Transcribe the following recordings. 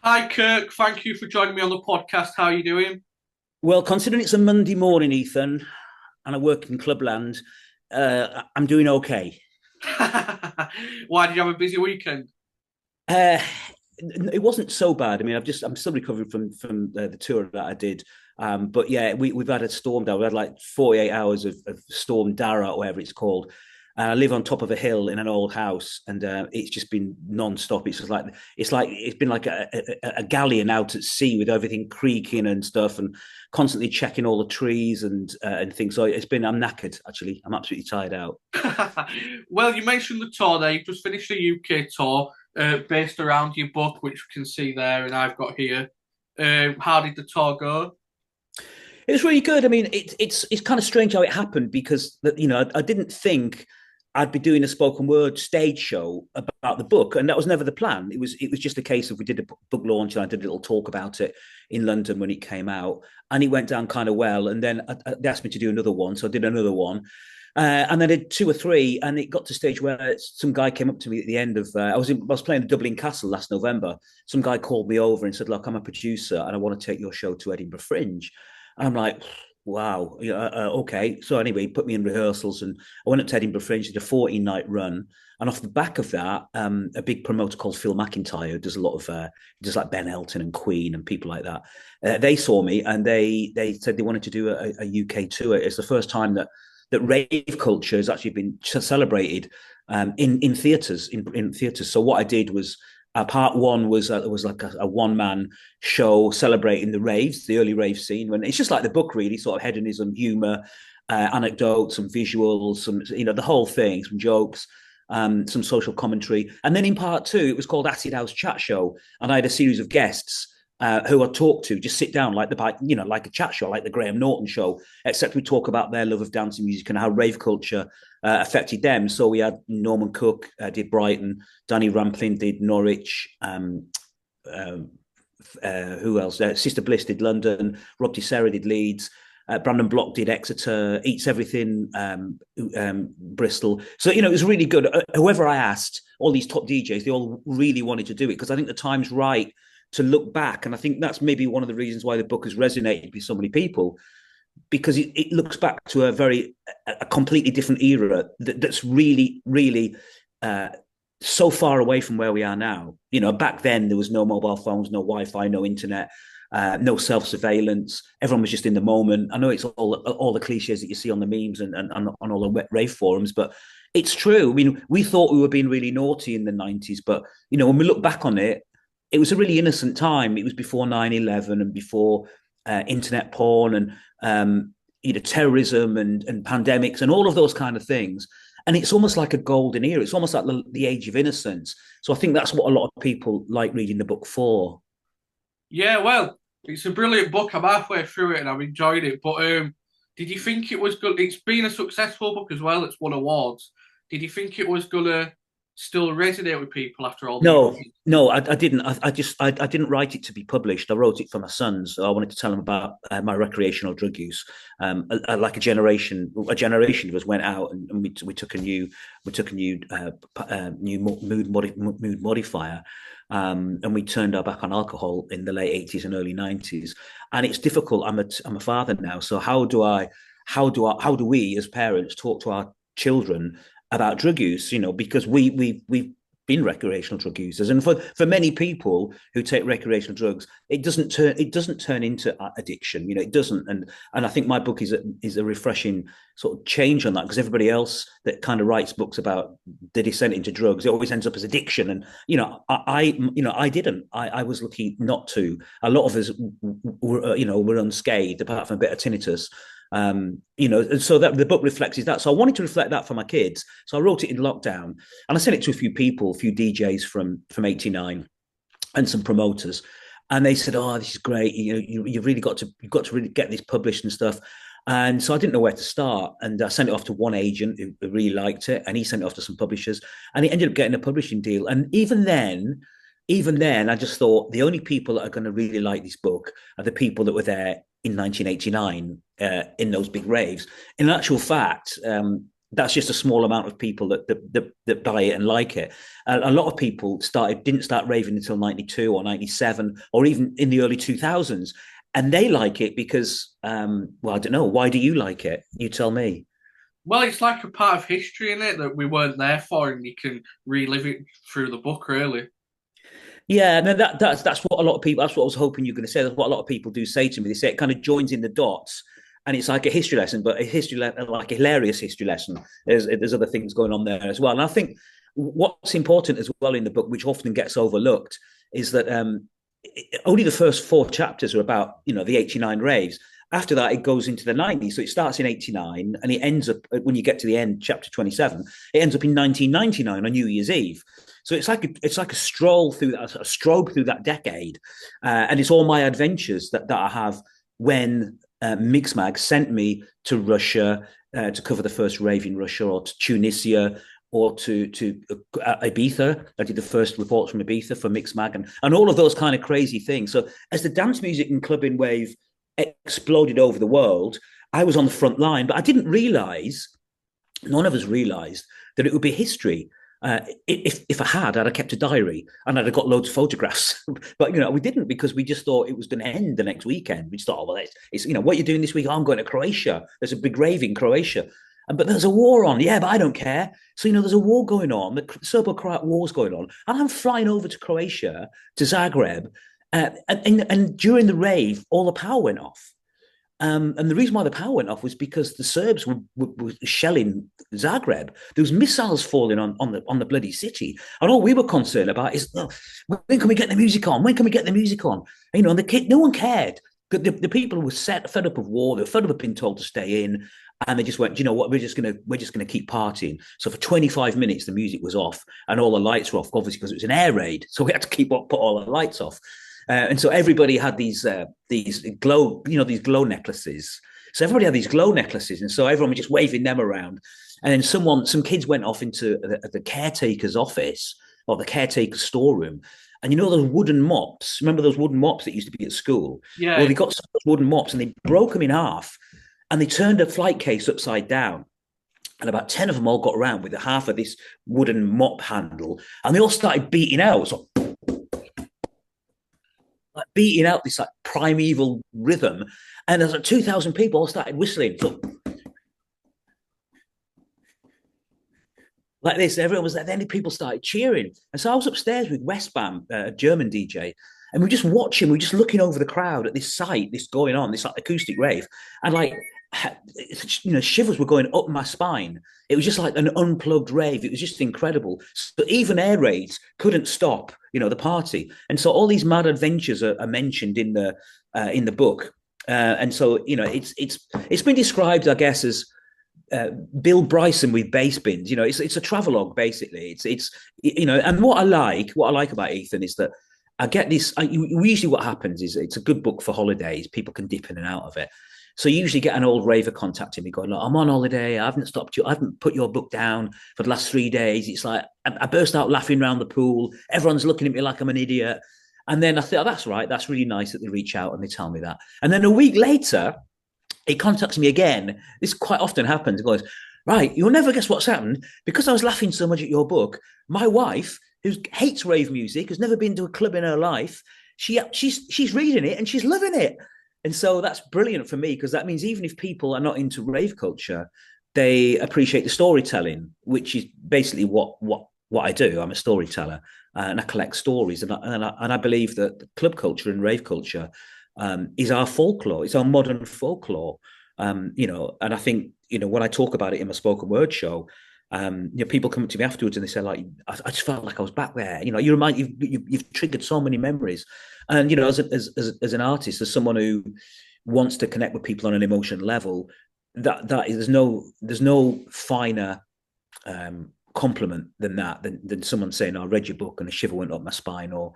Hi, Kirk. Thank you for joining me on the podcast. How are you doing? Well, considering it's a Monday morning, Ethan, and I work in Clubland, I'm doing okay. Why did you have a busy weekend? Uh, it wasn't so bad. I mean, I'm still recovering from the tour that I did. But yeah, we've had a storm down. We had like 48 hours of Storm Dara, or whatever it's called. I live on top of a hill in an old house, and it's just been non-stop. It's been like a galleon out at sea with everything creaking and stuff, and constantly checking all the trees and things. So I'm knackered actually. I'm absolutely tired out. Well, you mentioned the tour there. You've just finished a UK tour based around your book, which we can see there, and I've got here. How did the tour go? It was really good. I mean, it's kind of strange how it happened because I didn't think I'd be doing a spoken word stage show about the book, and that was never the plan. It was just a case of we did a book launch, and I did a little talk about it in London when it came out, and it went down kind of well. And then they asked me to do another one, so I did another one. And then I did two or three, and it got to a stage where some guy came up to me at the end of. I was playing the Dublin Castle last November. Some guy called me over and said, "Look, I'm a producer, and I want to take your show to Edinburgh Fringe." And I'm like, wow, okay. So anyway, he put me in rehearsals, and I went up to Edinburgh Fringe, did a 14-night run. And off the back of that, a big promoter called Phil McIntyre does a lot of does like Ben Elton and Queen and people like that. They saw me, and they said they wanted to do a UK tour. It's the first time that rave culture has actually been celebrated in theatres in theatres. So what I did was part one was like a one man show celebrating the raves, the early rave scene. When it's just like the book, really, sort of hedonism, humor, anecdotes, some visuals, some the whole thing, some jokes. Some social commentary, and then in part two, it was called Acid House Chat Show, and I had a series of guests who I talked to, just sit down like like a chat show, like the Graham Norton show, except we talk about their love of dancing music and how rave culture affected them. So we had Norman Cook did Brighton, Danny Rampling did Norwich, um, who else? Sister Bliss did London, Rob Tissera did Leeds. Brandon Block did Exeter, Eats Everything, Bristol. So, it was really good. Whoever I asked, all these top DJs, they all really wanted to do it because I think the time's right to look back. And I think that's maybe one of the reasons why the book has resonated with so many people because it looks back to a completely different era that's really, really so far away from where we are now. Back then there was no mobile phones, no Wi-Fi, no internet, no self-surveillance. Everyone was just in the moment. I know it's all the cliches that you see on the memes and on all the rave forums, but it's true. I mean, we thought we were being really naughty in the 90s, but when we look back on it, it was a really innocent time. It was before 9/11 and before internet porn and terrorism and pandemics and all of those kind of things. And it's almost like a golden era. It's almost like the age of innocence. So I think that's what a lot of people like reading the book for. Yeah, well, it's a brilliant book. I'm halfway through it and I've enjoyed it. But did you think it was good? It's been a successful book as well. It's won awards. Did you think it was gonna still resonate with people after all the years? No, I didn't. I didn't write it to be published. I wrote it for my sons. So I wanted to tell them about my recreational drug use. Like a generation of us went out and we took a new mood modifier, and we turned our back on alcohol in the late 80s and early 90s. And it's difficult. I'm a father now, so how do we as parents talk to our children about drug use? Because we've been recreational drug users, and for many people who take recreational drugs, it doesn't turn into addiction. It doesn't. And I think my book is a refreshing sort of change on that, because everybody else that kind of writes books about the descent into drugs, it always ends up as addiction. And I didn't. I was lucky not to. A lot of us were unscathed, apart from a bit of tinnitus. So that the book reflects that. So I wanted to reflect that for my kids. So I wrote it in lockdown, and I sent it to a few people, a few DJs from '89, and some promoters, and they said, "Oh, this is great. You've really you've got to really get this published and stuff." And so I didn't know where to start, and I sent it off to one agent who really liked it, and he sent it off to some publishers, and he ended up getting a publishing deal. And even then, I just thought the only people that are going to really like this book are the people that were there in 1989 in those big raves. In actual fact, that's just a small amount of people that buy it and like it. A lot of people didn't start raving until 92 or 97 or even in the early 2000s, and they like it because well, I don't know, why do you like it? You tell me. Well, it's like a part of history in it that we weren't there for, and you can relive it through the book, really. Yeah, no, that's what a lot of people. That's what I was hoping you were going to say. That's what a lot of people do say to me. They say it kind of joins in the dots, and it's like a history lesson, but like a hilarious history lesson. There's other things going on there as well. And I think what's important as well in the book, which often gets overlooked, is that only the first four chapters are about the '89 raves. After that, it goes into the '90s. So it starts in '89, and it ends up when you get to the end, chapter 27. It ends up in 1999 on New Year's Eve. So it's like a stroll through that, a stroke through that decade, and it's all my adventures that I have when Mixmag sent me to Russia to cover the first rave in Russia, or to Tunisia, or to Ibiza. I did the first reports from Ibiza for Mixmag, and all of those kind of crazy things. So as the dance music and clubbing wave exploded over the world, I was on the front line, but I didn't realize, none of us realized, that it would be history. If I had, I'd have kept a diary and I'd have got loads of photographs. But we didn't, because we just thought it was going to end the next weekend. We just thought, oh, well, it's what you're doing this week. Oh, I'm going to Croatia. There's a big rave in Croatia. But there's a war on. Yeah, but I don't care. So, there's a war going on. The Serbo-Croat war's going on. And I'm flying over to Croatia, to Zagreb. And during the rave, all the power went off. And the reason why the power went off was because the Serbs were shelling Zagreb. There was missiles falling on the bloody city, and all we were concerned about is, oh, when can we get the music on? When can we get the music on? And no one cared. The people were fed up of war. They were fed up of being told to stay in, and they just went, you know what? We're just gonna keep partying. So for 25 minutes, the music was off, and all the lights were off, obviously because it was an air raid. So we had to put all the lights off. And so everybody had these these glow necklaces. So everybody had these glow necklaces, and so everyone was just waving them around. And then some kids went off into the caretaker's office, or the caretaker's storeroom. And those wooden mops. Remember those wooden mops that used to be at school? Well, Yeah, they got some wooden mops and they broke them in half, and they turned a flight case upside down. And about 10 of them all got around with half of this wooden mop handle, and they all started beating out. So like beating out this like primeval rhythm, and there's like 2,000 people all started whistling like this. Everyone was there. Then people started cheering, and so I was upstairs with Westbam, a German DJ, and we're just watching. We're just looking over the crowd at this site, this going on, this like acoustic rave, and like shivers were going up my spine. It was just like an unplugged rave. It was just incredible. So even air raids couldn't stop, the party. And so all these mad adventures are mentioned in the book. And so it's been described, I guess, as Bill Bryson with bass bins. It's a travelogue basically. It's and what I like about Ethan is that I get this. Usually, what happens is it's a good book for holidays. People can dip in and out of it. So you usually get an old raver contacting me going, look, I'm on holiday. I haven't stopped you. I haven't put your book down for the last 3 days. It's like I burst out laughing around the pool. Everyone's looking at me like I'm an idiot. And then I thought, oh, that's right. That's really nice that they reach out and they tell me that. And then a week later, he contacts me again. This quite often happens. He goes, right, you'll never guess what's happened. Because I was laughing so much at your book, my wife, who hates rave music, has never been to a club in her life, she's reading it and she's loving it. And so that's brilliant for me, because that means even if people are not into rave culture, they appreciate the storytelling, which is basically what I do. I'm a storyteller, and I collect stories, and I believe that club culture and rave culture is our folklore. It's our modern folklore. And I think when I talk about it in my spoken word show, people come up to me afterwards and they say, like, I just felt like I was back there. You've triggered so many memories. And as an artist, as someone who wants to connect with people on an emotional level, there's no finer compliment than that, than someone saying, I read your book and a shiver went up my spine, or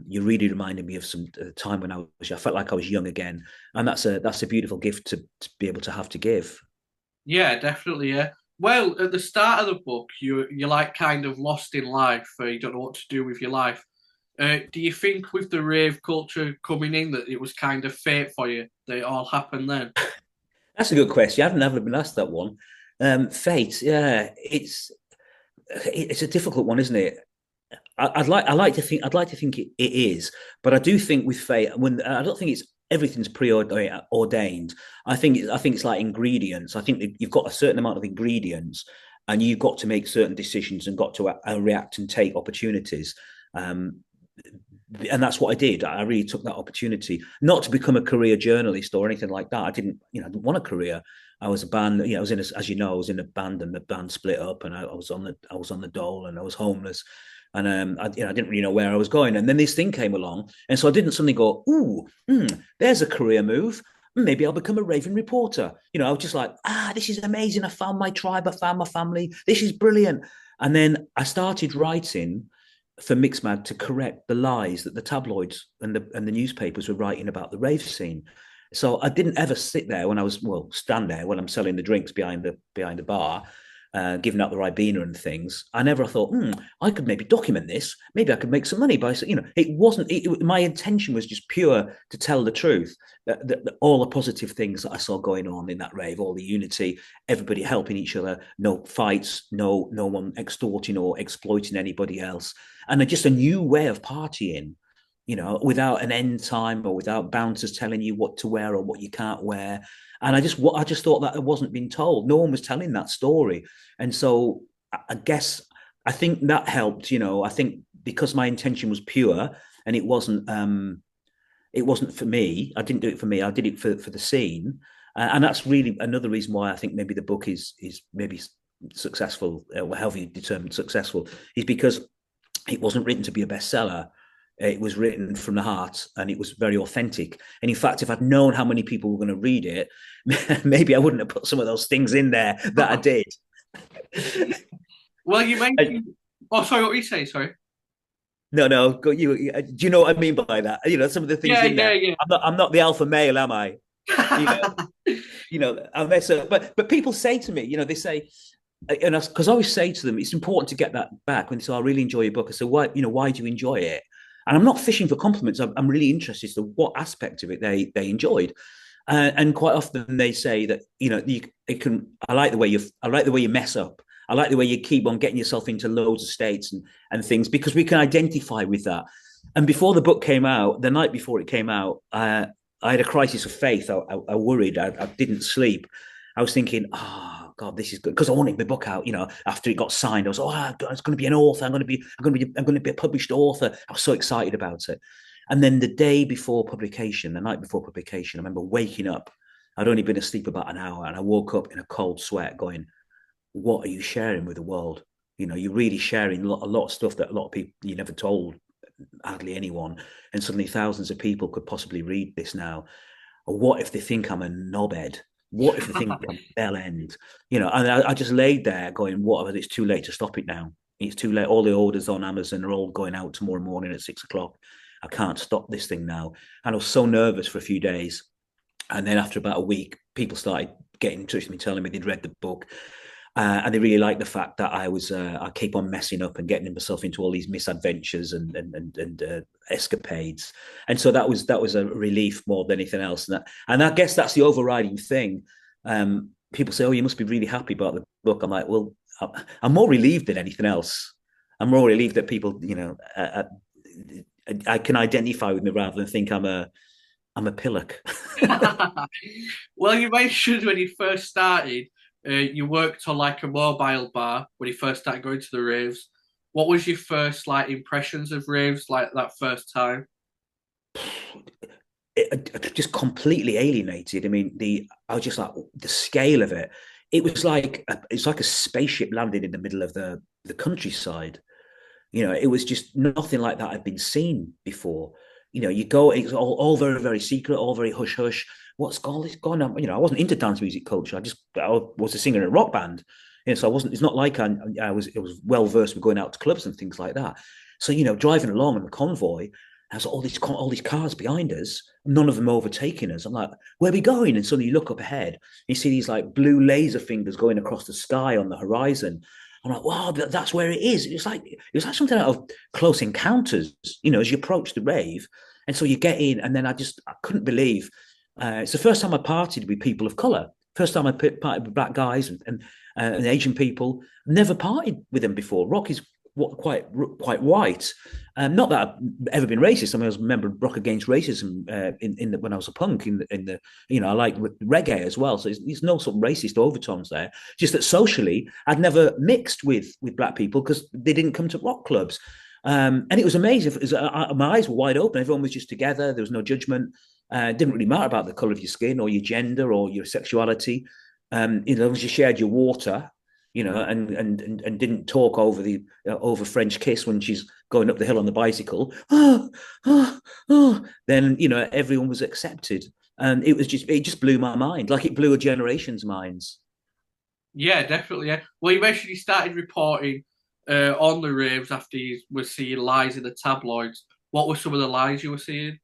you really reminded me of some time when I felt like I was young again. And that's a beautiful gift to be able to have to give. yeah, definitely, yeah. Well, at the start of the book, you're like kind of lost in life. You don't know what to do with your life. Do you think with the rave culture coming in that it was kind of fate for you that it all happened then? That's a good question. I haven't ever been asked that one. Fate, yeah, it's a difficult one, isn't it? I'd like to think it is, but I do think with fate, when I don't think it's everything's preordained. I think it's like ingredients. I think that you've got a certain amount of ingredients, and you've got to make certain decisions and got to react and take opportunities. Um, and that's what I did. I really took that opportunity, not to become a career journalist or anything like that. I didn't, I didn't want a career. I was a band, I was in, as you know, I was in a band, and the band split up, and I was on the dole, and I was homeless, and I didn't really know where I was going. And then this thing came along, and so I didn't suddenly go, "Ooh, there's a career move. Maybe I'll become a raving reporter." I was just like, this is amazing. I found my tribe. I found my family. This is brilliant. And then I started writing for Mixmag to correct the lies that the tabloids and the newspapers were writing about the rave scene. So I didn't ever sit there when I was stand there when I'm selling the drinks behind the bar, giving out the Ribena and things. I never thought, I could maybe document this. Maybe I could make some money by, it wasn't. My intention was just pure to tell the truth. That all the positive things that I saw going on in that rave, all the unity, everybody helping each other, no fights, no one extorting or exploiting anybody else, and just a new way of partying, without an end time or without bouncers telling you what to wear or what you can't wear. And I just thought that it wasn't being told. No one was telling that story. And so I guess I think that helped, I think because my intention was pure, and it wasn't for me. I didn't do it for me. I did it for the scene. And that's really another reason why I think maybe the book is maybe successful, however you determine successful, is because it wasn't written to be a bestseller. It was written from the heart, and it was very authentic. And in fact, if I'd known how many people were going to read it, maybe I wouldn't have put some of those things in there that I did. Well, you mentioned. Oh, sorry. What were you saying? Sorry. No. Do you know what I mean by that? Some of the things Yeah, in yeah, there. yeah. I'm not the alpha male, am I? You know, I mess up. But people say to me, they say, and because I always say to them, it's important to get that back when they say, "I really enjoy your book." I say, why do you enjoy it? And I'm not fishing for compliments. I'm really interested as to what aspect of it they enjoyed. And quite often they say that I like the way you mess up. I like the way you keep on getting yourself into loads of states and things, because we can identify with that. And before the book came out, the night before it came out, I had a crisis of faith. I worried. I didn't sleep. I was thinking, oh God, this is good, because I wanted my book out. After it got signed, I was, God, it's going to be an author. I'm going to be a published author. I was so excited about it. And then the night before publication, I remember waking up. I'd only been asleep about an hour, and I woke up in a cold sweat, going, "What are you sharing with the world? You're really sharing a lot of stuff that a lot of people you never told hardly anyone, and suddenly thousands of people could possibly read this now. Or what if they think I'm a knobhead? What if they think I'm bell end? And I just laid there going, what? It's too late to stop it now. It's too late. All the orders on Amazon are all going out tomorrow morning at 6 o'clock. I can't stop this thing now." And I was so nervous for a few days. And then after about a week, people started getting in touch with me, telling me they'd read the book. And they really liked the fact that I keep on messing up and getting myself into all these misadventures and escapades. And so that was a relief more than anything else. And I guess that's the overriding thing. People say, "Oh, you must be really happy about the book." I'm like, well, I'm more relieved than anything else. I'm more relieved that people, I can identify with me rather than think I'm a pillock. Well, you mentioned when you first started, you worked on like a mobile bar when you first started going to the raves. What was your first like impressions of raves, like that first time? Just completely alienated. I mean, I was just like, the scale of it. It's like a spaceship landed in the middle of the countryside. It was just nothing like that had been seen before. You go, it's all very, very secret, all very hush hush. What's all this going on? I wasn't into dance music culture. I was a singer in a rock band. So I wasn't. It's not like I was well versed with going out to clubs and things like that. So driving along in the convoy, there's all these cars behind us. None of them overtaking us. I'm like, where are we going? And suddenly you look up ahead, and you see these like blue laser fingers going across the sky on the horizon. I'm like, wow, that's where it is. It was like something out of Close Encounters, as you approach the rave. And so you get in, and then I couldn't believe it's the first time I partied with people of color. First time I partied with black guys and Asian people. Never partied with them before. Rocky's quite white. Not that I've ever been racist. I mean, I was a member of Rock Against Racism when I was a punk I like reggae as well. So there's no sort of racist overtones there. Just that socially, I'd never mixed with black people because they didn't come to rock clubs. And it was amazing. My eyes were wide open. Everyone was just together. There was no judgment. It didn't really matter about the color of your skin or your gender or your sexuality. As long as you shared your water, and didn't talk over French kiss when she's going up the hill on the bicycle. Then everyone was accepted, and it just blew my mind, like it blew a generation's minds. Yeah, definitely. Yeah. Well, you mentioned you started reporting on the raves after you were seeing lies in the tabloids. What were some of the lies you were seeing?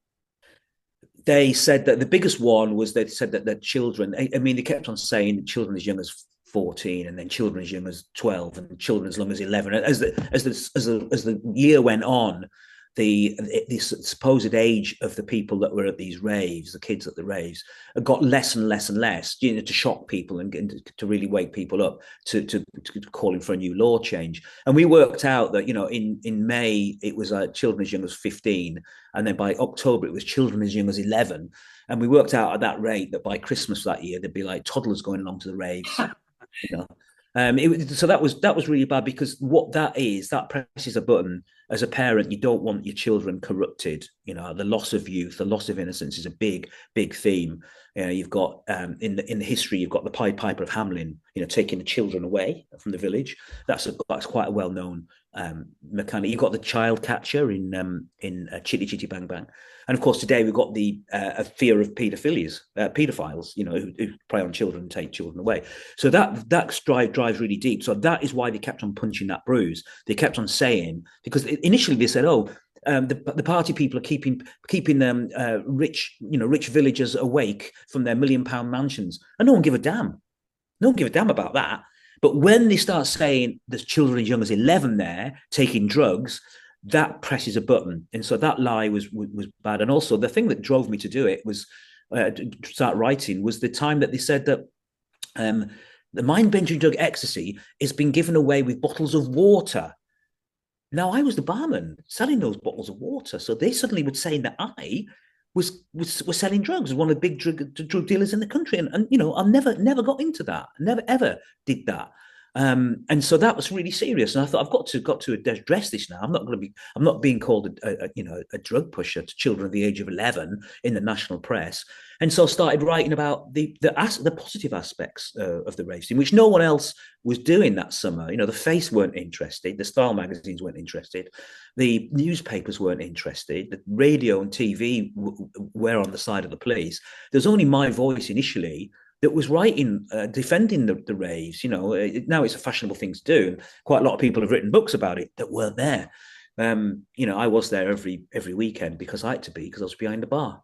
They said that the biggest one was they said that the children. I mean, they kept on saying children as young as 14, and then children as young as 12, and children as long as 11. As the year went on, the supposed age of the people that were at these raves, the kids at the raves, got less and less and less, to shock people and to really wake people up to calling for a new law change. And we worked out that in May it was children as young as 15, and then by October it was children as young as 11. And we worked out at that rate that by Christmas that year there'd be like toddlers going along to the raves. you know. So that was really bad, because what that is, that presses a button. As a parent, you don't want your children corrupted. The loss of youth, the loss of innocence is a big theme. You've got in the history, you've got the Pied Piper of Hamelin, taking the children away from the village. That's quite a well known mechanic. You've got the child catcher in Chitty Chitty Bang Bang, and of course today we've got the fear of paedophiles, who prey on children and take children away. So that drives really deep. So that is why they kept on punching that bruise. They kept on saying, because initially they said, the party people are keeping rich villagers awake from their £1 million mansions, and no one give a damn. No one give a damn about that. But when they start saying there's children as young as 11 there taking drugs, that presses a button. And so that lie was bad. And also the thing that drove me to do it was to start writing was the time that they said that the mind-bending drug ecstasy has been given away with bottles of water. Now, I was the barman selling those bottles of water. So they suddenly were saying that I was selling drugs, was one of the big drug dealers in the country. And I never got into that. Never, ever did that. And so that was really serious. And I thought, I've got to address this now. I'm not being called a drug pusher to children of the age of 11 in the national press. And so I started writing about the positive aspects of the rave scene, which no one else was doing that summer. The Face weren't interested. The style magazines weren't interested. The newspapers weren't interested. The radio and TV were on the side of the police. There's only my voice initially that was writing, defending the raves. Now it's a fashionable thing to do. Quite a lot of people have written books about it that weren't there. I was there every weekend because I had to be, because I was behind the bar.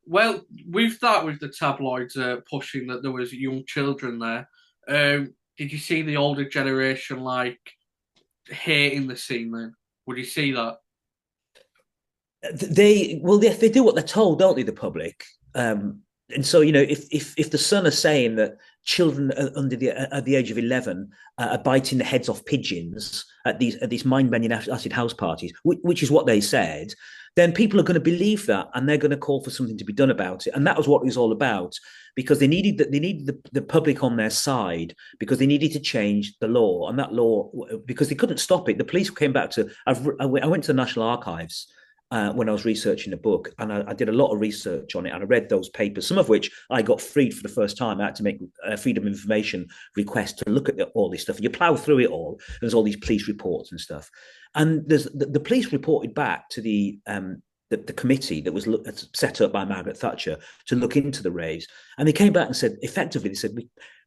Well, we've that with the tabloids pushing that there was young children there. Did you see the older generation hating the scene then? Would you see that? They do what they're told, don't they? The public. And so, if the Sun are saying that children at the age of 11 are biting the heads off pigeons at these mind-bending acid house parties, which is what they said, then people are going to believe that, and they're going to call for something to be done about it. And that was what it was all about, because they needed the public on their side, because they needed to change the law. And that law, because they couldn't stop it. The police came back to. I went to the National Archives when I was researching the book, and I did a lot of research on it, and I read those papers, some of which I got freed for the first time. I had to make a freedom of information request to look at all this stuff. You plow through it all. There's all these police reports and stuff, and the police reported back to the committee that was set up by Margaret Thatcher to look into the raves, and they came back and said, effectively, they said,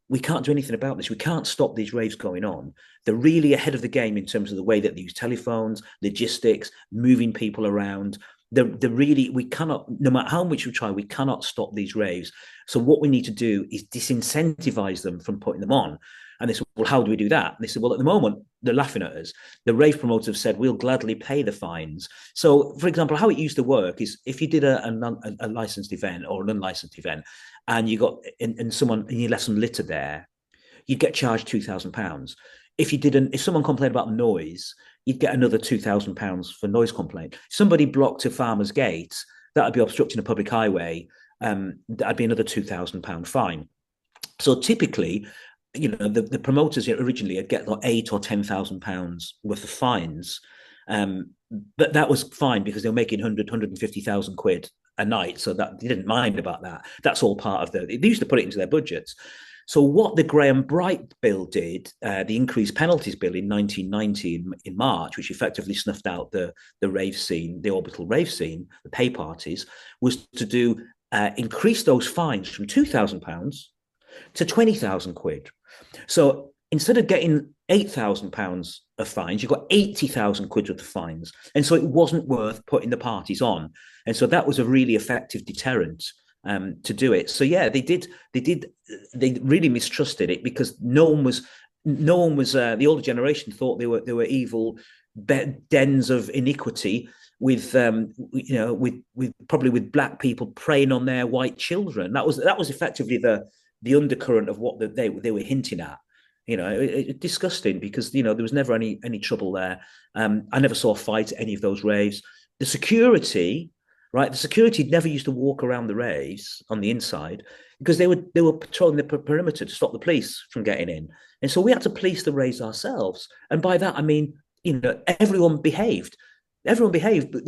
we can't do anything about this. We can't stop these raves going on. They're really ahead of the game in terms of the way that they use telephones, logistics, moving people around. We cannot, no matter how much we try, we cannot stop these raves. So what we need to do is disincentivize them from putting them on. And they said, well, how do we do that? And they said, well, at the moment, they're laughing at us. The rave promoters have said, we'll gladly pay the fines. So, for example, how it used to work is if you did a licensed event or an unlicensed event and you got, and someone, and you left some litter there, you'd get charged £2,000. If someone complained about noise, you'd get another £2,000 for noise complaint. Somebody blocked a farmer's gate, that would be obstructing a public highway. That'd be another £2,000 fine. So typically, the promoters originally would get like £8,000 or £10,000 worth of fines. But that was fine because they were making 150,000 quid a night. So that they didn't mind about that. That's all part of they used to put it into their budgets. So what the Graham Bright bill did, the increased penalties bill in 1990 in March, which effectively snuffed out the rave scene, the orbital rave scene, the pay parties, was to increase those fines from £2,000 to 20,000 quid. So instead of getting £8,000 of fines, you got 80,000 quid worth of fines. And so it wasn't worth putting the parties on. And so that was a really effective deterrent to do it. So yeah, they really mistrusted it because no one was the older generation thought they were evil dens of iniquity with probably with black people preying on their white children. That was effectively the undercurrent of what they were hinting at. Disgusting because there was never any trouble there. I never saw a fight at any of those raves. The security never used to walk around the raves on the inside because they were patrolling the perimeter to stop the police from getting in. And so we had to police the raves ourselves. And by that I mean, everyone behaved. Everyone behaved, but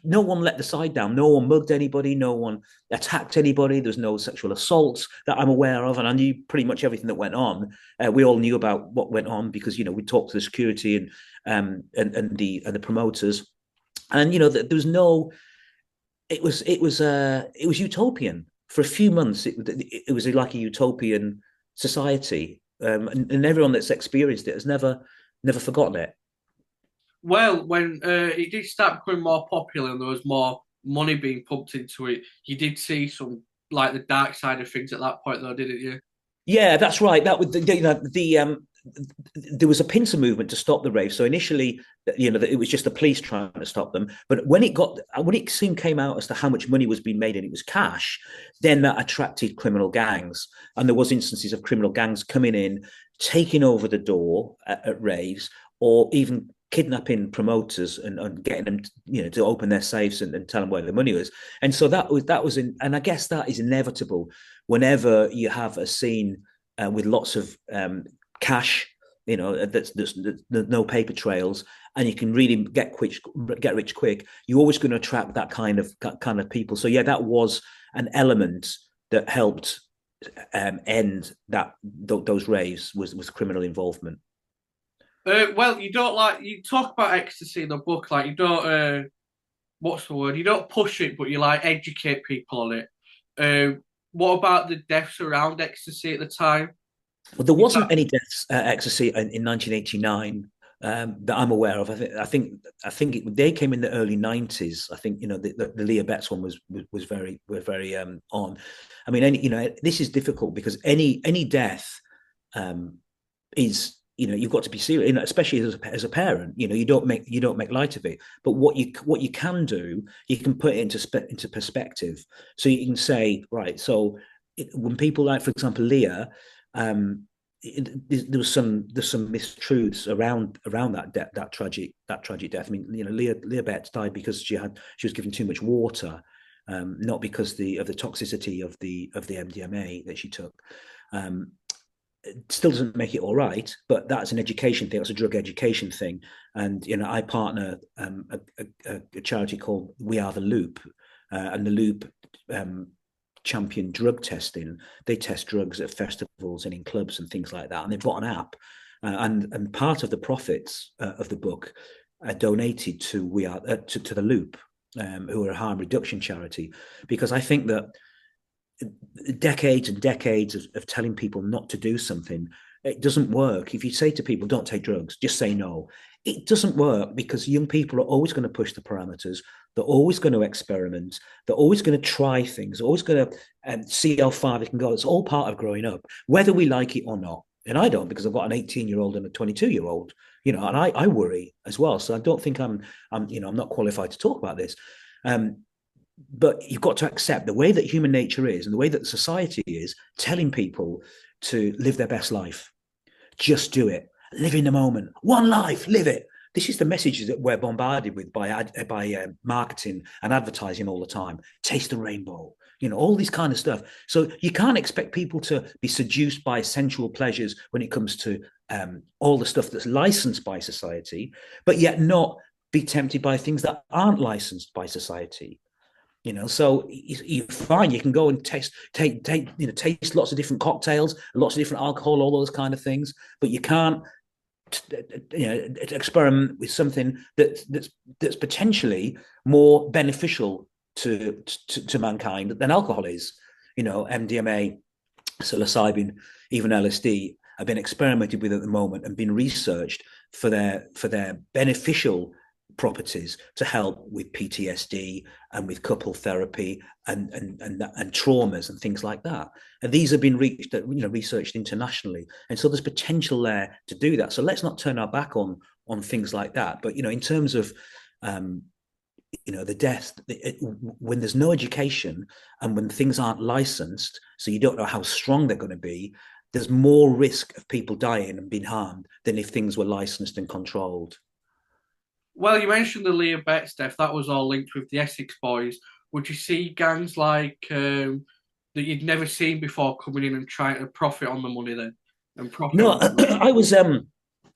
no one let the side down. No one mugged anybody. No one attacked anybody. There was no sexual assaults that I'm aware of, and I knew pretty much everything that went on. We all knew about what went on because we talked to the security and the promoters, and there was no. It was utopian for a few months. It was like a utopian society, and everyone that's experienced it has never forgotten it. Well, when it did start becoming more popular and there was more money being pumped into it, you did see some like the dark side of things at that point, though, didn't you? Yeah, that's right. That was there was a pincer movement to stop the rave. So initially, it was just the police trying to stop them. But when it soon came out as to how much money was being made and it was cash, then that attracted criminal gangs, and there was instances of criminal gangs coming in, taking over the door at raves, or even kidnapping promoters and getting them to open their safes and tell them where the money was. And so that was and I guess that is inevitable whenever you have a scene with lots of cash, that's no paper trails, and you can really get rich quick. You're always going to attract that kind of people. So yeah, that was an element that helped end those raves was criminal involvement. Well, you talk about ecstasy in the book, like you don't. What's the word? You don't push it, but you educate people on it. What about the deaths around ecstasy at the time? Well, there wasn't any deaths ecstasy in 1989 that I'm aware of. I think they came in the early 90s. I think the Leah Betts one was very on. I mean, this is difficult because any death is you've got to be serious, especially as a parent. You don't make light of it. But what you can do, you can put it into perspective. So you can say, right, so when people for example, Leah, there's some mistruths around that tragic death. I mean, Leah Betts died because she was given too much water, not because of the toxicity of the MDMA that she took. It still doesn't make it all right, but that's an education thing. That's a drug education thing. And I partner a charity called We Are the Loop, and the Loop champion drug testing. They test drugs at festivals and in clubs and things like that. And they've got an app, and part of the profits of the book are donated to to the Loop, who are a harm reduction charity, because I think that decades and decades of telling people not to do something, it doesn't work. If you say to people, don't take drugs, just say no, it doesn't work, because young people are always going to push the parameters. They're always going to experiment. They're always going to try things. They're always going to see how far they can go. It's all part of growing up, whether we like it or not. And I don't, because I've got an 18-year-old and a 22-year-old, and I worry as well. So I don't think I'm not qualified to talk about this. But you've got to accept the way that human nature is and the way that society is, telling people to live their best life. Just do it. Live in the moment. One life, live it. This is the messages that we're bombarded with by marketing and advertising all the time. Taste the rainbow, all this kind of stuff. So you can't expect people to be seduced by sensual pleasures when it comes to all the stuff that's licensed by society, but yet not be tempted by things that aren't licensed by society. So you find you can go and taste lots of different cocktails, lots of different alcohol, all those kind of things, but you can't experiment with something that's potentially more beneficial to mankind than alcohol is. MDMA, psilocybin, even LSD have been experimented with at the moment and been researched for their beneficial properties to help with PTSD and with couple therapy and traumas and things like that. And these have been researched internationally, and so there's potential there to do that. So let's not turn our back on things like that. But in terms of the death, when there's no education and when things aren't licensed, so you don't know how strong they're going to be, there's more risk of people dying and being harmed than if things were licensed and controlled. Well, you mentioned the Leah Betts death. That was all linked with the Essex Boys. Would you see gangs like that you'd never seen before coming in and trying to profit on the money then? And profit No, on the money? I was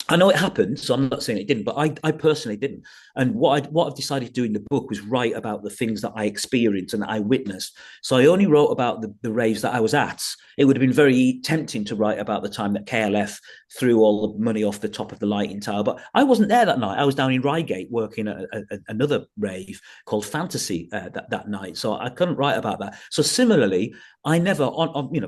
I know it happened, so I'm not saying it didn't, but I personally didn't. And what I've decided to do in the book was write about the things that I experienced and that I witnessed. So I only wrote about the raves that I was at. It would have been very tempting to write about the time that KLF threw all the money off the top of the lighting tower, but I wasn't there that night. I was down in Reigate working at another rave called Fantasy that night, so I couldn't write about that. So similarly, I never,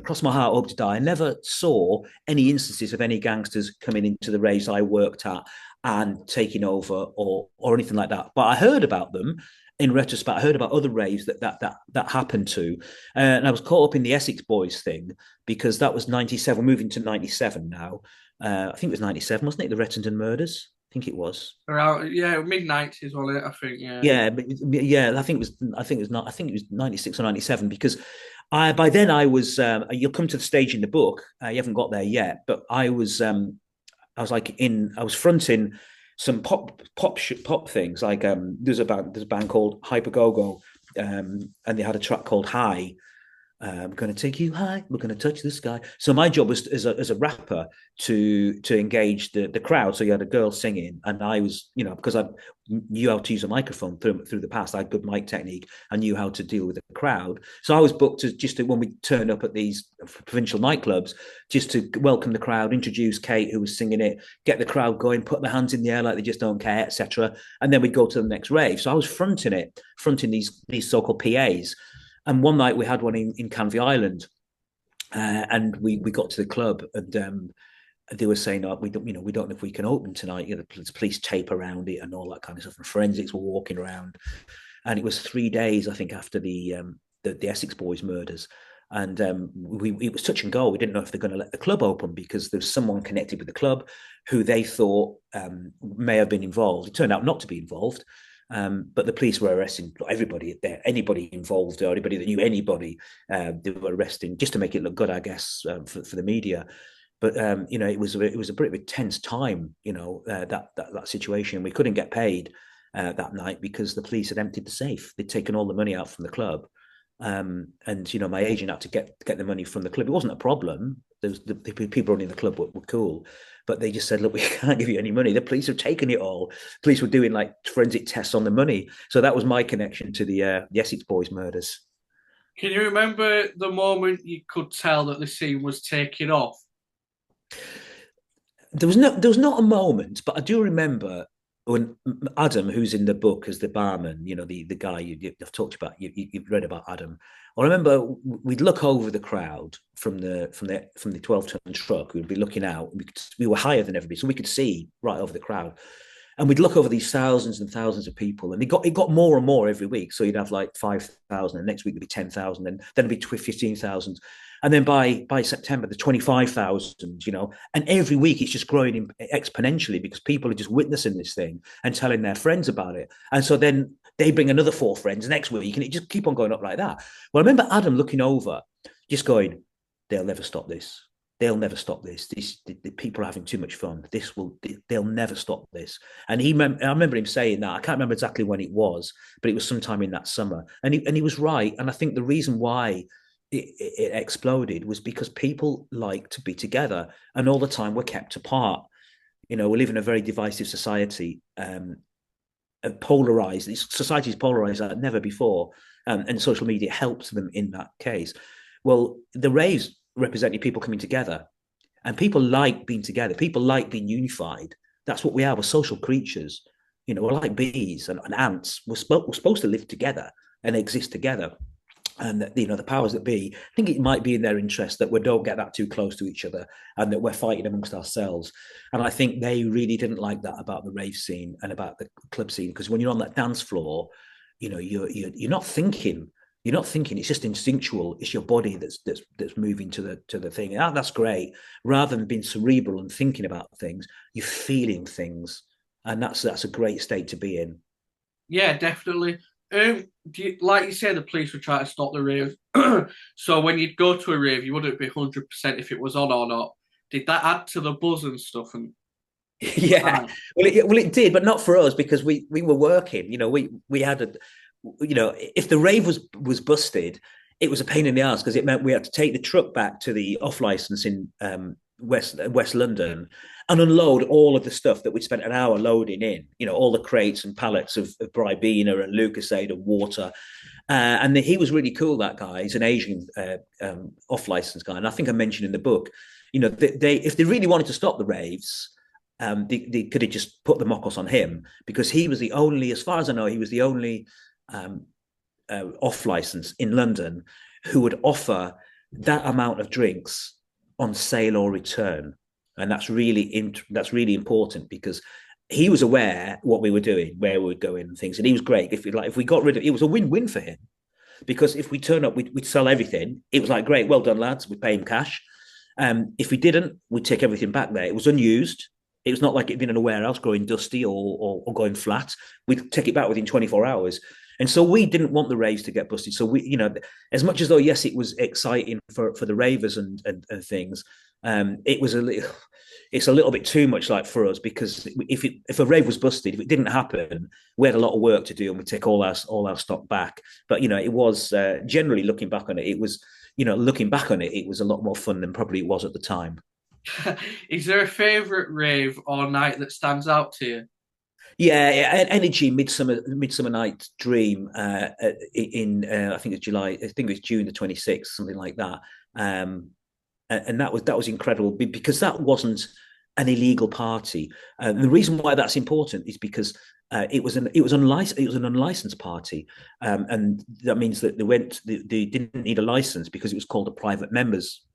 cross my heart, hope to die, I never saw any instances of any gangsters coming into the raves I worked at and taking over or anything like that. But I heard about them in retrospect. I heard about other raves that happened to, and I was caught up in the Essex Boys thing because that was 97, moving to 97 now. I think it was 97, wasn't it? The Rettendon murders. I think it was. Around, yeah, mid-90s, wasn't it? I think, yeah. Yeah, but yeah, I think it was 96 or 97 because by then I was you'll come to the stage in the book. You haven't got there yet, but I was fronting some pop things like there's a band called Hypergogo, and they had a track called High. We're going to take you high. We're going to touch the sky. So my job was as a rapper to engage the crowd. So you had a girl singing, and I was, because I knew how to use a microphone through the past, I had good mic technique. I knew how to deal with the crowd. So I was booked when we turned up at these provincial nightclubs, just to welcome the crowd, introduce Kate, who was singing it, get the crowd going, put their hands in the air like they just don't care, etc. And then we'd go to the next rave. So I was fronting these so-called PAs. And one night we had one in Canvey Island, and we got to the club, and they were saying, "Oh, we don't know if we can open tonight. There's police tape around it and all that kind of stuff." And forensics were walking around, and it was 3 days, I think, after the Essex Boys murders, and it was touch and go. We didn't know if they're going to let the club open because there's someone connected with the club who they thought may have been involved. It turned out not to be involved. But the police were arresting everybody there, anybody involved or anybody that knew anybody. They were arresting just to make it look good, I guess, for the media. But it was a bit of a tense time, that situation. We couldn't get paid that night because the police had emptied the safe. They'd taken all the money out from the club, and my agent had to get the money from the club. It wasn't a problem. The people running the club were cool. But they just said, look, we can't give you any money. The police have taken it all. The police were doing like forensic tests on the money. So that was my connection to the Essex Boys murders. Can you remember the moment you could tell that the scene was taking off? There was not a moment, but I do remember when Adam, who's in the book as the barman, the guy I've talked about, you've read about Adam. I remember we'd look over the crowd from the 12-ton truck. We'd be looking out. We were higher than everybody, so we could see right over the crowd. And we'd look over these thousands and thousands of people, and it got more and more every week. So you'd have like 5,000, and next week would be 10,000, and then it'd be 15,000. And then by September, the 25,000, and every week it's just growing exponentially because people are just witnessing this thing and telling their friends about it. And so then they bring another 4 friends next week, and it just keep on going up like that. Well, I remember Adam looking over, just going, they'll never stop this. They'll never stop this. The people are having too much fun. They'll never stop this. And I remember him saying that. I can't remember exactly when it was, but it was sometime in that summer. And he was right. And I think the reason why it exploded was because people like to be together, and all the time we're kept apart. We live in a very divisive society, polarized. Society is polarized like never before, and social media helps them in that case. Well, the raves representing people coming together, and people like being together. People like being unified. That's what we are. We're social creatures. We're like bees and ants. We're supposed to live together and exist together. And the powers that be, I think it might be in their interest that we don't get that too close to each other, and that we're fighting amongst ourselves. And I think they really didn't like that about the rave scene and about the club scene, because when you're on that dance floor, you're not thinking. You're not thinking. It's just instinctual. It's your body that's moving to the thing. And that's great. Rather than being cerebral and thinking about things, you're feeling things, and that's a great state to be in. Yeah, definitely. Like you said, the police were trying to stop the rave. So when you'd go to a rave, you wouldn't be 100% if it was on or not. Did that add to the buzz and stuff? And Yeah, well, it did, but not for us, because we were working. We had if the rave was busted, it was a pain in the ass, because it meant we had to take the truck back to the off license in West London and unload all of the stuff that we'd spent an hour loading in. All the crates and pallets of Bribena and Lucasade and water. And he was really cool, that guy. He's an Asian off license guy, and I think I mentioned in the book, they if they really wanted to stop the raves. They could have just put the mockos on him, because he was the only, as far as I know, he was the only off license in London who would offer that amount of drinks on sale or return. And that's really important, because he was aware what we were doing, where we were going and things. And he was great. If we got rid of it, was a win-win for him, because if we turn up, we'd sell everything. It was like, great, well done, lads. We'd pay him cash. If we didn't, we'd take everything back there. It was unused. It was not like it'd been in a warehouse growing dusty or going flat. We'd take it back within 24 hours. And so we didn't want the raves to get busted. So we, as much as though, yes, it was exciting for the ravers and things, it's a little bit too much, like, for us, because if a rave was busted, if it didn't happen, we had a lot of work to do, and we take all our stock back. But it was generally, looking back on it, it was a lot more fun than probably it was at the time. Is there a favourite rave or night that stands out to you? Yeah, Energy, Midsummer Night's Dream, in I think it's July. I think it was June the 26th, something like that. And that was incredible, because that wasn't an illegal party. The reason why that's important is because it was an unlicensed party, and that means that they didn't need a license, because it was called a private members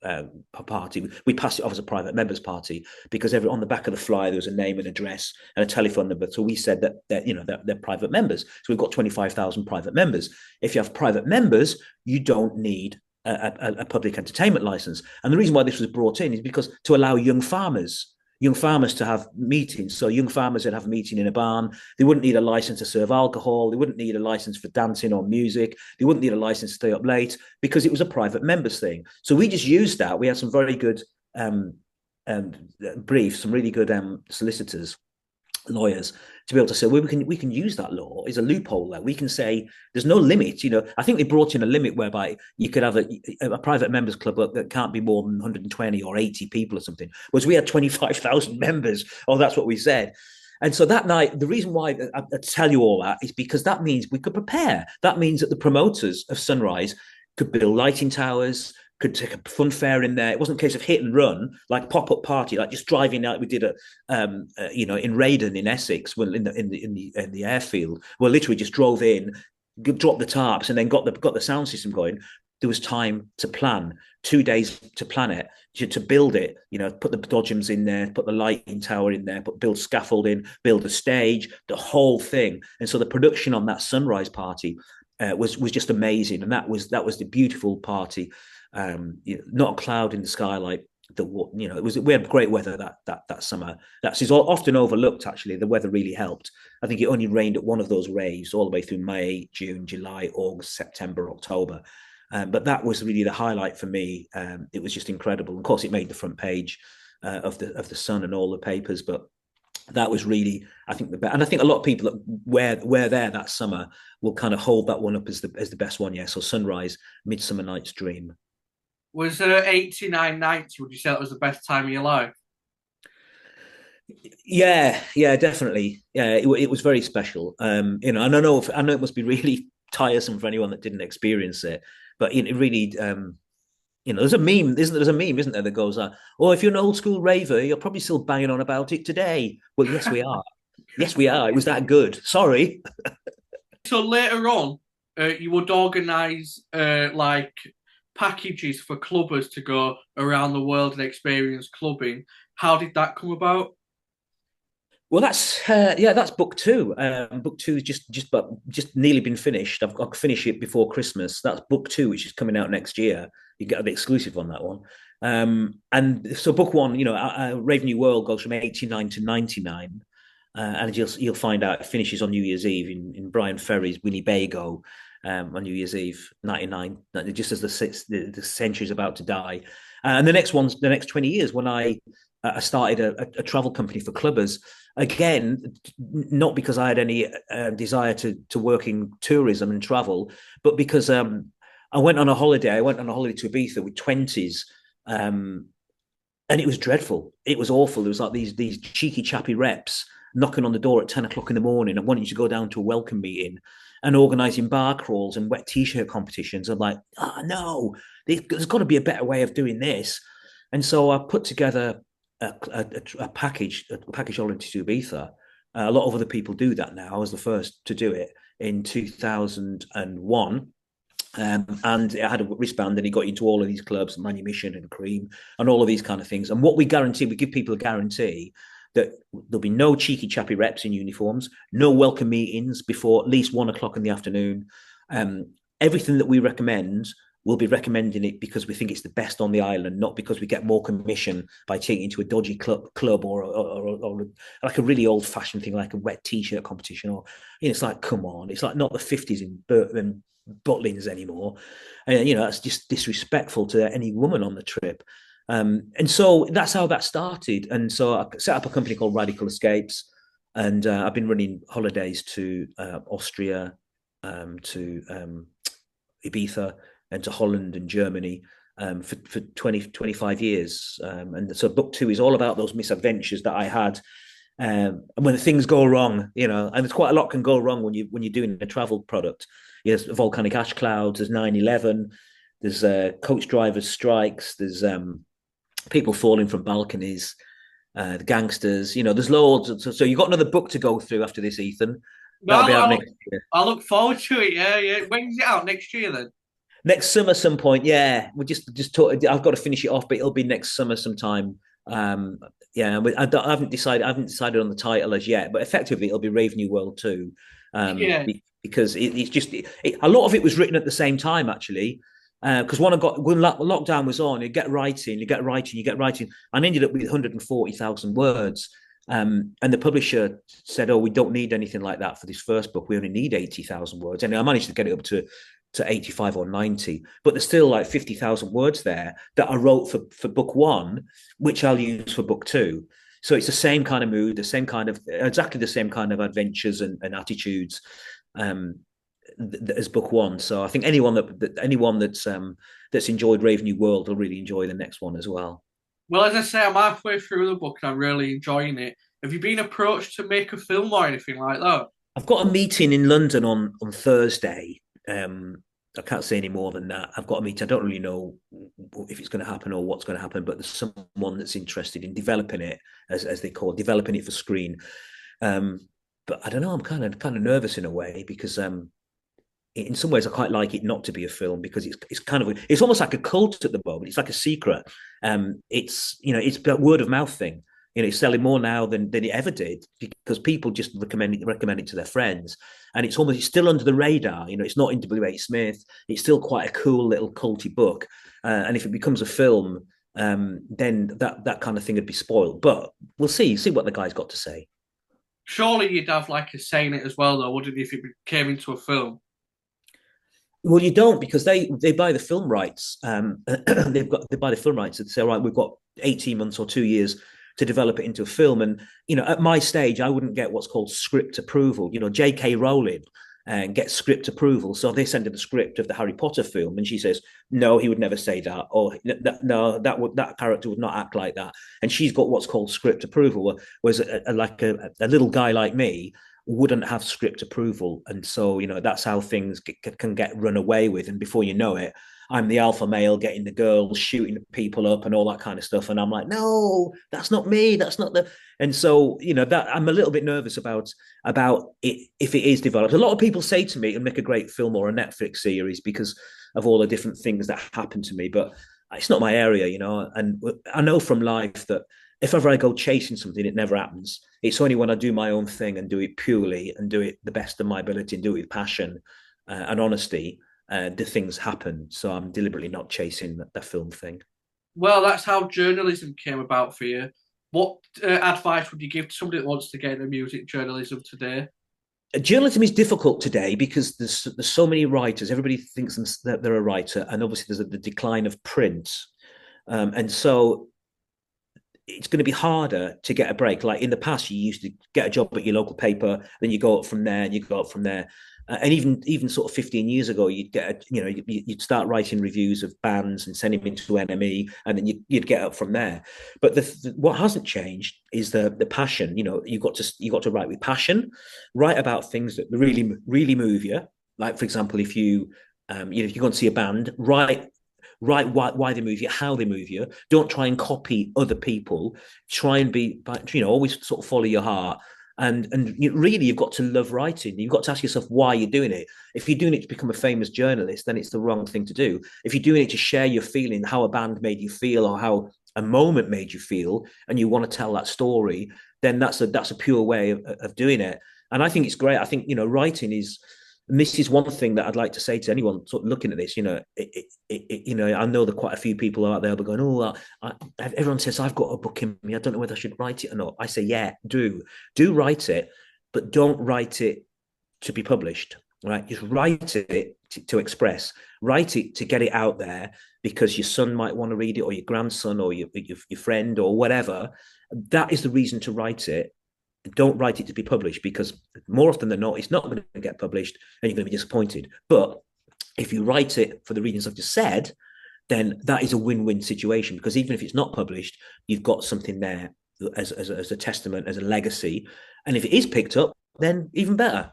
party. We passed it off as a private members party because on the back of the flyer there was a name and address and a telephone number. So we said that they're private members. So we've got 25,000 private members. If you have private members, you don't need a public entertainment license. And the reason why this was brought in is because to allow young farmers to have meetings. So young farmers would have a meeting in a barn. They wouldn't need a license to serve alcohol. They wouldn't need a license for dancing or music. They wouldn't need a license to stay up late, because it was a private members thing. So we just used that. We had some very good briefs, some really good solicitors, lawyers, to be able to say, well, we can use that law. It's a loophole there. We can say there's no limit. I think they brought in a limit whereby you could have a private members club that can't be more than 120 or 80 people or something. Whereas we had 25,000 members. Oh, that's what we said. And so that night, the reason why I tell you all that is because that means we could prepare. That means that the promoters of Sunrise could build lighting towers, could take a fun fair in there. It wasn't a case of hit and run, like pop-up party, like just driving out. We did in Raydon in Essex, well, in the airfield, where literally just drove in, dropped the tarps, and then got the sound system going. there was time to plan, 2 days to plan it, to build it, put the dodgems in there, put the lighting tower in there, build scaffolding, build a stage, the whole thing. And so the production on that sunrise party was just amazing. And that was the beautiful party. Not a cloud in the sky, like we had great weather that summer. That's often overlooked. Actually, the weather really helped. I think it only rained at one of those raves all the way through May, June, July, August, September, October. But that was really the highlight for me. It was just incredible. Of course, it made the front page of the Sun and all the papers. But that was really, I think, the best. And I think a lot of people that were there that summer will kind of hold that one up as the best one. Yeah. So Sunrise, Midsummer Night's Dream. Was 89, 90, would you say that was the best time of your life? Yeah, definitely. Yeah, it was very special. And I know it must be really tiresome for anyone that didn't experience it, but it really, there's a meme, isn't there, that goes, "Oh, if you're an old school raver, you're probably still banging on about it today." Well, yes, we are. Yes, we are. It was that good. Sorry. So later on, you would organise like packages for clubbers to go around the world and experience clubbing. How did that come about? Well, that's book two. Book two is just nearly been finished. I'll finish it before Christmas. That's book two, which is coming out next year. You get the exclusive on that one. And so book one, Rave New World goes from 89 to 99. And you'll find out it finishes on New Year's Eve in Brian Ferry's Winnebago on New Year's Eve, 99, just as the century is about to die. And the next 20 years, when I started a travel company for clubbers, again, not because I had any desire to work in tourism and travel, but because I went on a holiday. I went on a holiday to Ibiza with 20s, and it was dreadful. It was awful. There was like these cheeky chappy reps knocking on the door at 10 o'clock in the morning and wanting you to go down to a welcome meeting and organising bar crawls and wet t-shirt competitions. I'm like, no, there's got to be a better way of doing this. And so I put together a package holiday to Ibiza. A lot of other people do that now. I was the first to do it in 2001. And it had a wristband and he got into all of these clubs, Manumission and Cream and all of these kind of things. And what we give people a guarantee that there'll be no cheeky chappy reps in uniforms, no welcome meetings before at least 1 o'clock in the afternoon. Everything that we recommend, we'll be recommending it because we think it's the best on the island, not because we get more commission by taking it to a dodgy club or like a really old fashioned thing like a wet t-shirt competition. Or it's like, come on, it's like not the 50s in Butlins anymore. That's just disrespectful to any woman on the trip. And so that's how that started. And so I set up a company called Radical Escapes, and I've been running holidays to Austria, to Ibiza, and to Holland and Germany for 25 years. And so book two is all about those misadventures that I had. And when things go wrong, and there's quite a lot can go wrong when you're doing a travel product. There's volcanic ash clouds, there's 9/11, there's coach drivers strikes, there's people falling from balconies, the gangsters. There's loads. So you've got another book to go through after this, Ethan. That'll be out next year. I look forward to it. Yeah. When's it out next year then? Next summer, some point. Yeah, we just talk. I've got to finish it off, but it'll be next summer sometime. Yeah, I haven't decided. I haven't decided on the title as yet, but effectively it'll be Rave New World 2. Yeah. Because it's just a lot of it was written at the same time actually. Because when lockdown was on, you get writing. I ended up with 140,000 words. And the publisher said, "Oh, we don't need anything like that for this first book. We only need 80,000 words." And I managed to get it up to 85 or 90, but there's still like 50,000 words there that I wrote for book one, which I'll use for book two. So it's the same kind of mood, exactly the same kind of adventures and attitudes as book one. So I think anyone that's enjoyed Rave New World will really enjoy the next one as well. Well, as I say, I'm halfway through the book and I'm really enjoying it. Have you been approached to make a film or anything like that? I've got a meeting in London on Thursday. I can't say any more than that. I've got a meeting. I don't really know if it's going to happen or what's going to happen, but there's someone that's interested in developing it, as they call it, developing it for screen. But I don't know. I'm kind of nervous in a way because in some ways I quite like it not to be a film because it's kind of it's almost like a cult at the moment. It's like a secret. It's it's a word of mouth thing. It's selling more now than it ever did because people just recommend it to their friends, and it's still under the radar. It's not in W.H. Smith. It's still quite a cool little culty book, and if it becomes a film, then that kind of thing would be spoiled. But we'll see what the guy's got to say. Surely you'd have like a say in it as well, though, wouldn't you, if it came into a film? Well, you don't because they buy the film rights. They buy the film rights and say, all right, we've got 18 months or 2 years to develop it into a film. And at my stage, I wouldn't get what's called script approval. J.K. Rowling gets script approval, so they send her the script of the Harry Potter film, and she says, no, he would never say that, or no, that character would not act like that. And she's got what's called script approval, whereas a little guy like me wouldn't have script approval. And so, that's how things can get run away with. And before you know it, I'm the alpha male getting the girls, shooting people up and all that kind of stuff. And I'm like, no, that's not me. That's not the. And so, that I'm a little bit nervous about it if it is developed. A lot of people say to me, it'll make a great film or a Netflix series because of all the different things that happen to me. But it's not my area, And I know from life that if ever I go chasing something, it never happens. It's only when I do my own thing and do it purely and do it the best of my ability and do it with passion and honesty, the things happen. So I'm deliberately not chasing the film thing. Well, that's how journalism came about for you. What advice would you give to somebody that wants to get into music journalism today? Journalism is difficult today because there's so many writers. Everybody thinks that they're a writer, and obviously there's the decline of print, and so it's going to be harder to get a break. Like in the past, you used to get a job at your local paper, then you go up from there, and you go up from there. And even sort of 15 years ago, you'd get you'd start writing reviews of bands and send them into NME, and then you'd get up from there. But what hasn't changed is the passion. You've got to write with passion, write about things that really move you. Like for example, if you if you go and see a band, write why they move you, how they move you. Don't try and copy other people. Try and be, always sort of follow your heart. And really, you've got to love writing. You've got to ask yourself why you're doing it. If you're doing it to become a famous journalist, then it's the wrong thing to do. If you're doing it to share your feeling, how a band made you feel, or how a moment made you feel, and you want to tell that story, then that's a pure way of doing it. And I think it's great. I think writing is. And this is one thing that I'd like to say to anyone sort of looking at this. I know that quite a few people out there are going, "Oh, everyone says I've got a book in me. I don't know whether I should write it or not." I say, "Yeah, do write it, but don't write it to be published. Right? Just write it to express. Write it to get it out there because your son might want to read it, or your grandson, or your friend, or whatever. That is the reason to write it. Don't write it to be published because more often than not, it's not going to get published and you're going to be disappointed. But if you write it for the reasons I've just said, then that is a win-win situation because even if it's not published, you've got something there as a testament, as a legacy. And if it is picked up, then even better.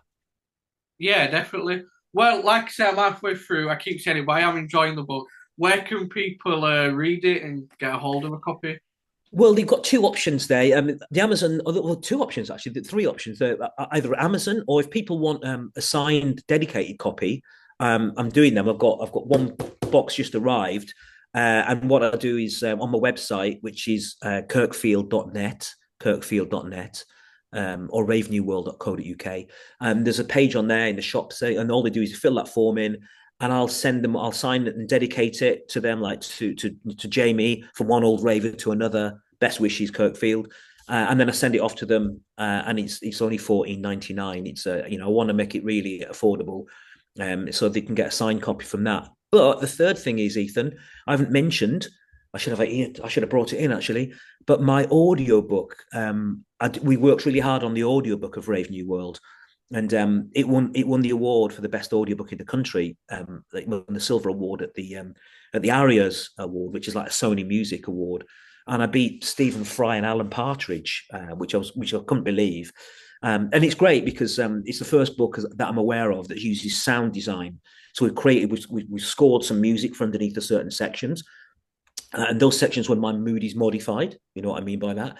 Yeah, definitely. Well, like I said, I'm halfway through. I keep saying it, but I am enjoying the book. Where can people read it and get a hold of a copy? Well, they've got two options there. The Amazon, well, two options actually, three options. Either Amazon or if people want a signed, dedicated copy, I'm doing them. I've got one box just arrived, and what I do is on my website, which is kirkfield.net, or ravenewworld.co.uk. There's a page on there in the shop, and all they do is fill that form in, and I'll send them. I'll sign it and dedicate it to them, like to Jamie, from one old raver to another. Best wishes, Kirk Field. And then I send it off to them, and it's only $14.99. It's I want to make it really affordable, so they can get a signed copy from that. But the third thing is, Ethan, I haven't mentioned. I should have brought it in actually. But my audiobook, we worked really hard on the audiobook of Rave New World, and it won the award for the best audiobook in the country. It won the silver award at the Arias Award, which is like a Sony Music Award. And I beat Stephen Fry and Alan Partridge, which I couldn't believe. And it's great because it's the first book that I'm aware of that uses sound design. So we've scored some music for underneath the certain sections, and those sections when my mood is modified. You know what I mean by that?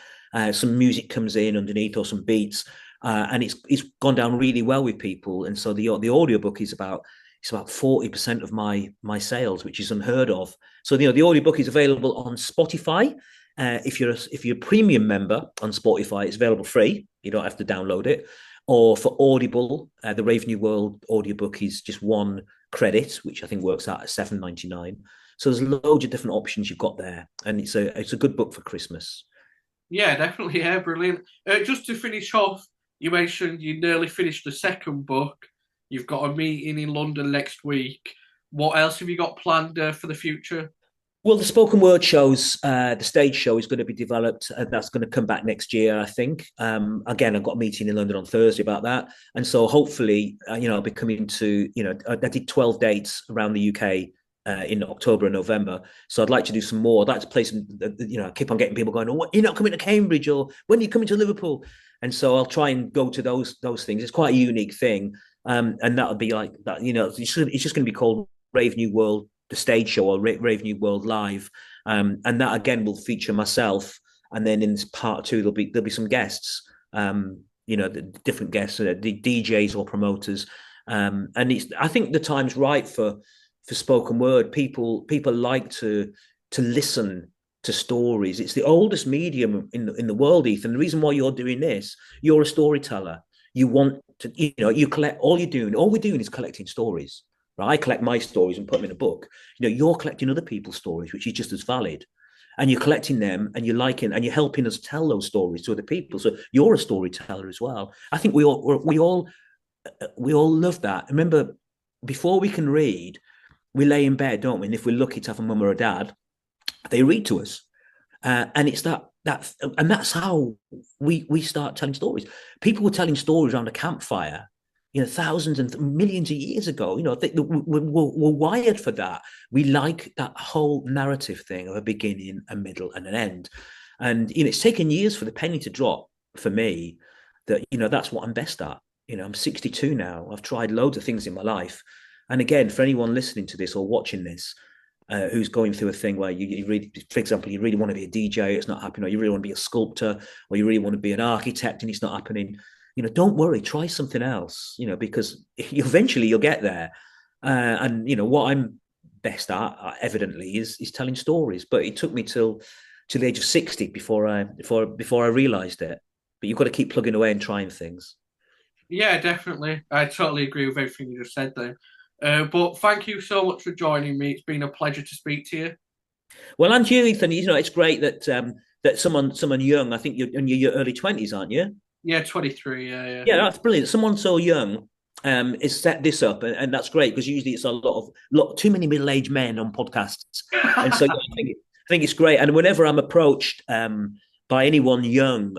Some music comes in underneath or some beats, and it's gone down really well with people. And so the audiobook is about it's about 40% of my sales, which is unheard of. So the audiobook is available on Spotify. If you're a premium member on Spotify, it's available free. You don't have to download it. Or for Audible, the Rave New World audiobook is just one credit, which I think works out at $7.99. So there's loads of different options you've got there, and it's a good book for Christmas. Yeah, definitely. Yeah, brilliant. Just to finish off, you mentioned you nearly finished the second book. You've got a meeting in London next week. What else have you got planned for the future? Well, the spoken word shows, the stage show is going to be developed. That's going to come back next year, I think. Again, I've got a meeting in London on Thursday about that, and so hopefully, I'll be coming to. I did 12 dates around the UK in October and November, so I'd like to do some more. I'd like to play some. I keep on getting people going, "Oh, you're not coming to Cambridge, or when are you coming to Liverpool?" And so I'll try and go to those things. It's quite a unique thing, and that'll be like that. It's just going to be called Rave New World, the stage show, or Rave New World Live, and that again will feature myself. And then in part two, there'll be some guests, the different guests, the DJs or promoters, and I think the time's right for spoken word. People like to listen to stories. It's the oldest medium in the world, Ethan. The reason why you're doing this, you're a storyteller. You want to, you collect. All we're doing is collecting stories. Right? I collect my stories and put them in a book. You're collecting other people's stories, which is just as valid. And you're collecting them, and you're liking, and you're helping us tell those stories to other people. So you're a storyteller as well. I think we all love that. Remember, before we can read, we lay in bed, don't we? And if we're lucky to have a mum or a dad, they read to us, and it's and that's how we start telling stories. People were telling stories around a campfire, thousands and millions of years ago. We're wired for that. We like that whole narrative thing of a beginning, a middle, and an end. And it's taken years for the penny to drop for me that that's what I'm best at. I'm 62 now. I've tried loads of things in my life, and again, for anyone listening to this or watching this, who's going through a thing where you really, for example, you really want to be a DJ, it's not happening, or you really want to be a sculptor, or you really want to be an architect and it's not happening, don't worry, try something else, because eventually you'll get there. And what I'm best at, evidently, is telling stories. But it took me till the age of 60 before I realised it. But you've got to keep plugging away and trying things. Yeah, definitely. I totally agree with everything you just said there. But thank you so much for joining me. It's been a pleasure to speak to you. Well, and you, Ethan, it's great that someone young. I think you're in your early 20s, aren't you? Yeah, 23. Yeah, yeah. Yeah, that's brilliant. Someone so young has set this up, and that's great because usually it's a lot too many middle-aged men on podcasts, and so yeah, I think it's great. And whenever I'm approached by anyone young,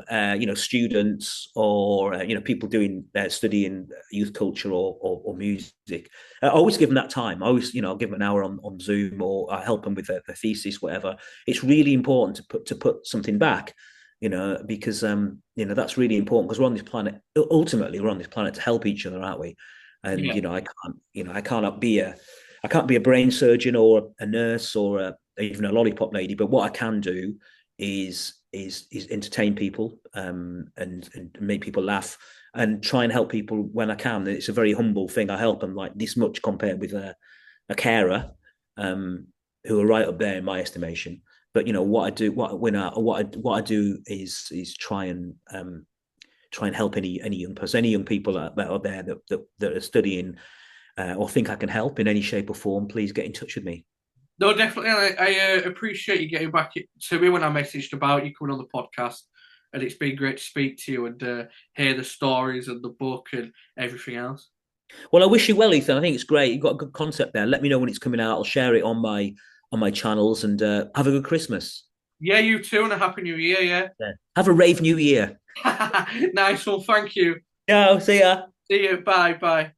students or people doing studying youth culture or music, I always give them that time. I always I'll give them an hour on Zoom, or I help them with their thesis, whatever. It's really important to put something back, because that's really important because we're on this planet. Ultimately, we're on this planet to help each other, aren't we? And Yeah. I can't be a brain surgeon or a nurse or even a lollipop lady, but what I can do is entertain people, and make people laugh and try and help people when I can. It's a very humble thing. I help them like this much compared with a carer, who are right up there in my estimation. But what I do, what I do is try and help any young person, any young people that are there that are studying, or think I can help in any shape or form. Please get in touch with me. No, definitely. I appreciate you getting back to me when I messaged about you coming on the podcast. And it's been great to speak to you and hear the stories and the book and everything else. Well, I wish you well, Ethan. I think it's great. You've got a good concept there. Let me know when it's coming out. I'll share it on my channels, and have a good Christmas. Yeah, you too, and a happy new year. Yeah. Have a rave new year. Yeah. Nice one. Thank you. Ciao. See ya. See you. Bye. Bye.